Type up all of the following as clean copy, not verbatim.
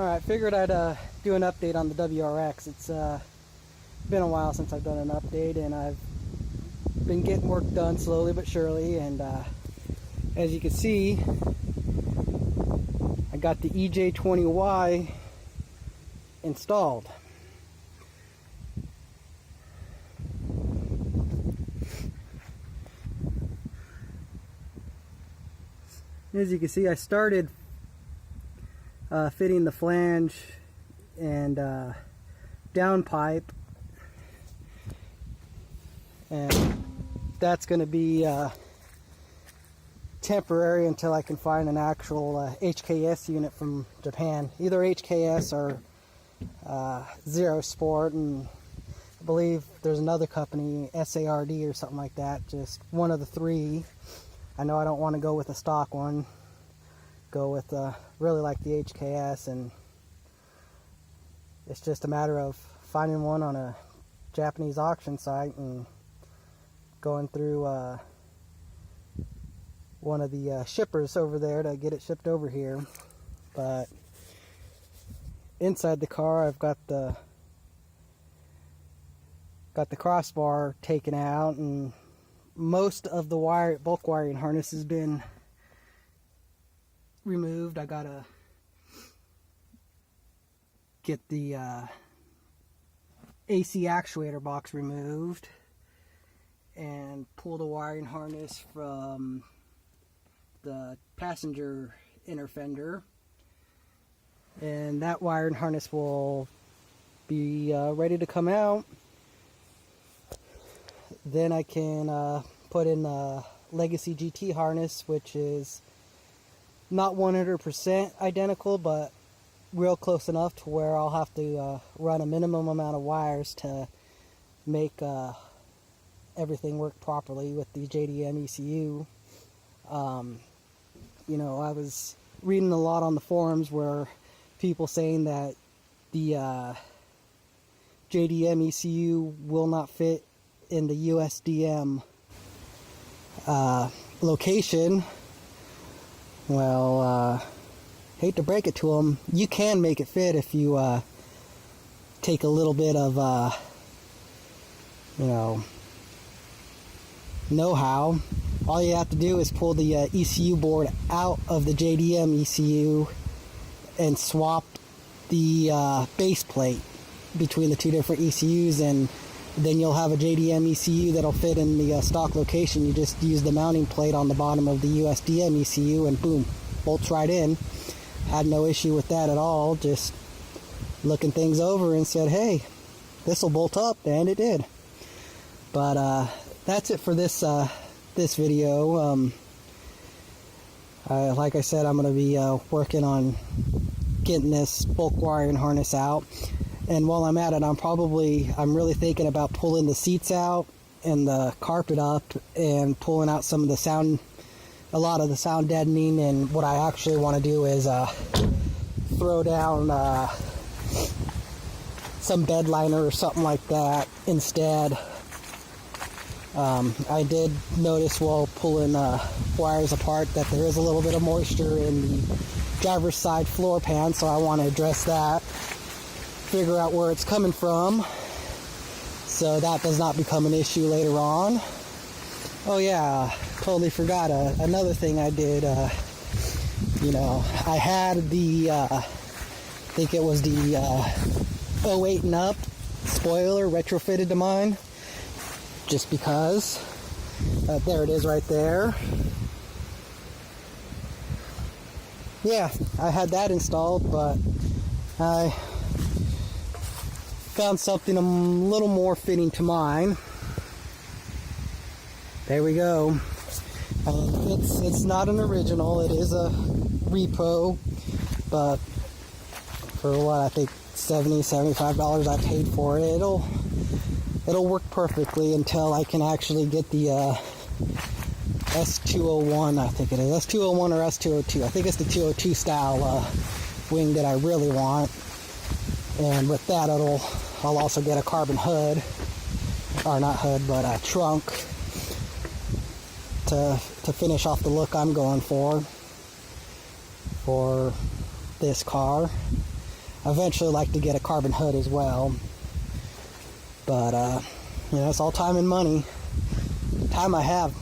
Alright, figured I'd do an update on the WRX. It's been a while since I've done an update, and I've been getting work done slowly but surely, and as you can see, I got the EJ20Y installed. As you can see, I started fitting the flange and downpipe, and that's going to be temporary until I can find an actual HKS unit from Japan, either HKS or Zero Sport, and I believe there's another company, SARD or something like that, just one of the three. I know I don't want to go with a stock one, go with really like the HKS, and it's just a matter of finding one on a Japanese auction site and going through one of the shippers over there to get it shipped over here. But inside the car, I've got the crossbar taken out, and most of the bulk wiring harness has been removed. I gotta get the AC actuator box removed and pull the wiring harness from the passenger inner fender, and that wiring harness will be ready to come out. Then I can put in the Legacy GT harness, which is not 100% identical, but real close enough to where I'll have to run a minimum amount of wires to make everything work properly with the JDM ECU. You know, I was reading a lot on the forums where people saying that the JDM ECU will not fit in the USDM location. Well, hate to break it to them, you can make it fit if you take a little bit of you know, know-how. All you have to do is pull the ECU board out of the JDM ECU and swap the base plate between the two different ECUs, and then you'll have a JDM ECU that'll fit in the stock location. You just use the mounting plate on the bottom of the USDM ECU and boom, bolts right in. Had no issue with that at all, just looking things over and said, hey, this will bolt up, and it did. But that's it for this this video. Like I said, I'm going to be working on getting this bulk wiring harness out. And while I'm at it, I'm really thinking about pulling the seats out and the carpet up and pulling out some of the sound, a lot of the sound deadening. And what I actually want to do is throw down some bed liner or something like that instead. I did notice while pulling wires apart that there is a little bit of moisture in the driver's side floor pan, so I want to address that. Figure out where it's coming from so that does not become an issue later on. Oh yeah, totally forgot another thing I did. You know, I had the I think it was the 08 and up spoiler retrofitted to mine, just because. There it is right there. Yeah, I had that installed, but I found something a little more fitting to mine. There we go. It's not an original, it is a repo, but for what, I think $75 I paid for it, it'll work perfectly until I can actually get the S201, I think it is, S201 or S202. I think it's the 202 style wing that I really want. And with that, I'll also get a carbon hood, or not hood, but a trunk to finish off the look I'm going for this car. eventually like to get a carbon hood as well. But you know, it's all time and money. Time I have,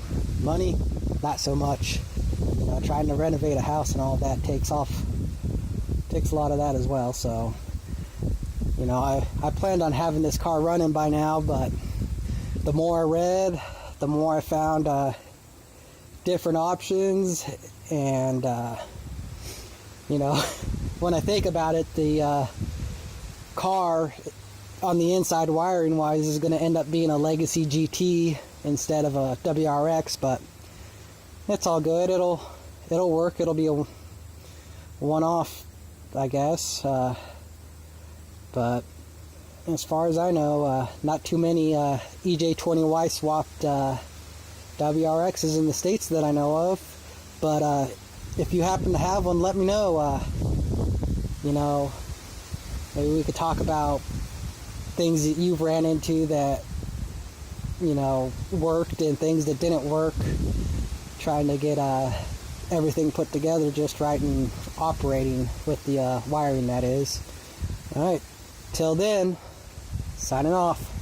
money not so much. You know, trying to renovate a house and all that takes a lot of that as well. So, you know, I planned on having this car running by now, but the more I read, the more I found different options. And you know, when I think about it, the car on the inside wiring wise is going to end up being a Legacy GT instead of a WRX, but it's all good. It'll work. It'll be a one-off, I guess. But as far as I know, not too many EJ20Y swapped WRXs in the States that I know of. But if you happen to have one, let me know. You know, maybe we could talk about things that you've ran into that, you know, worked and things that didn't work. Trying to get everything put together just right and operating with the wiring, that is. Alright, till then, signing off.